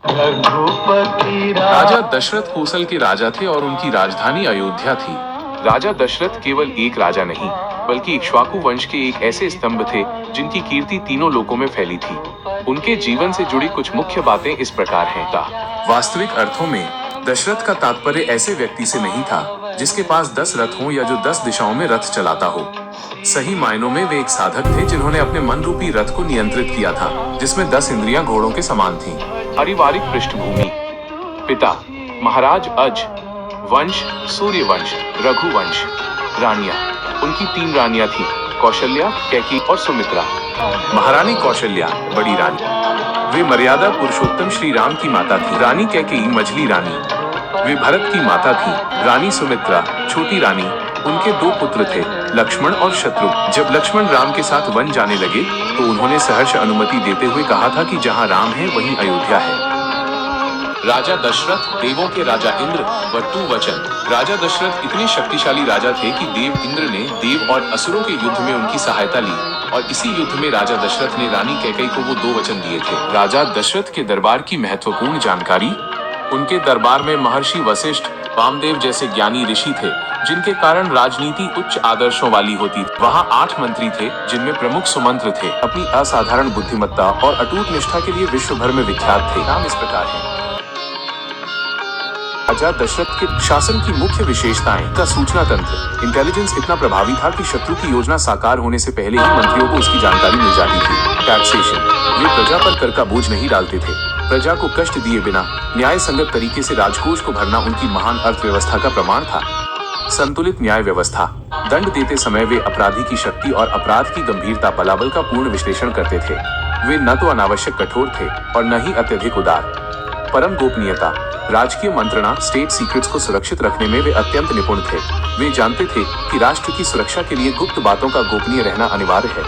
रघुपति राजा दशरथ कोसल के राजा थे और उनकी राजधानी अयोध्या थी। राजा दशरथ केवल एक राजा नहीं, बल्कि इक्ष्वाकु वंश के एक ऐसे स्तंभ थे जिनकी कीर्ति तीनों लोकों में फैली थी। उनके जीवन से जुड़ी कुछ मुख्य बातें इस प्रकार हैं। वास्तविक अर्थों में दशरथ का तात्पर्य ऐसे व्यक्ति से नहीं था जिसके पास 10 रथ हों या जो 10 दिशाओं में रथ चलाता हो। सही मायनों में वे एक साधक थे जिन्होंने अपने मन रूपी रथ को नियंत्रित किया था, जिसमें 10 इंद्रियां घोड़ों के समान थीं। पारिवारिक पृष्ठभूमि: पिता महाराज अज, वंश सूर्यवंश, रघुवंश। रानियां: उनकी 3 रानियां थीं, कौशल्या, कैकेयी और सुमित्रा। महारानी कौशल्या बड़ी रानी, वे मर्यादा पुरुषोत्तम श्री राम की माता थी। रानी कैकेयी मझली रानी, वे भरत की माता थी। रानी सुमित्रा छोटी रानी। उनके 2 पुत्र थे, लक्ष्मण और शत्रुघ्न। जब लक्ष्मण राम के साथ वन जाने लगे तो उन्होंने सहर्ष अनुमति देते हुए कहा था कि जहां राम है वहीं अयोध्या है। राजा दशरथ देवों के राजा इंद्र। वटु वचन: राजा दशरथ इतने शक्तिशाली राजा थे कि देव इंद्र ने देव और असुरों के युद्ध में उनकी सहायता ली, और इसी युद्ध में राजा दशरथ ने रानी कैकेयी को वो 2 वचन दिए थे। राजा दशरथ के दरबार की महत्वपूर्ण जानकारी: उनके दरबार में महर्षि वशिष्ठ, वामदेव जैसे ज्ञानी ऋषि थे, जिनके कारण राजनीति उच्च आदर्शों वाली होती थी। वहाँ 8 मंत्री थे, जिनमें प्रमुख सुमंत्र थे। अपनी असाधारण बुद्धिमत्ता और अटूट निष्ठा के लिए विश्व भर में विख्यात थे। नाम इस प्रकार है। राजा दशरथ के शासन की मुख्य विशेषताएं: का सूचना तंत्र इंटेलिजेंस इतना प्रभावी था कि शत्रु की योजना साकार होने से पहले ही मंत्रियों को उसकी जानकारी मिल जाती थी। टैक्सेशन: वे प्रजा पर कर का बोझ नहीं डालते थे। प्रजा को कष्ट दिए बिना न्याय संगत तरीके से राजकोष को भरना उनकी महान अर्थव्यवस्था का प्रमाण था। संतुलित न्याय व्यवस्था: दंड देते समय वे अपराधी की शक्ति और अपराध की गंभीरता बलाबल का पूर्ण विश्लेषण करते थे। वे न तो अनावश्यक कठोर थे और न ही अत्यधिक उदार। परम गोपनीयता: राजकीय मंत्रणा स्टेट सीक्रेट्स को सुरक्षित रखने में वे अत्यंत निपुण थे। वे जानते थे कि राष्ट्र की सुरक्षा के लिए गुप्त बातों का गोपनीय रहना अनिवार्य है।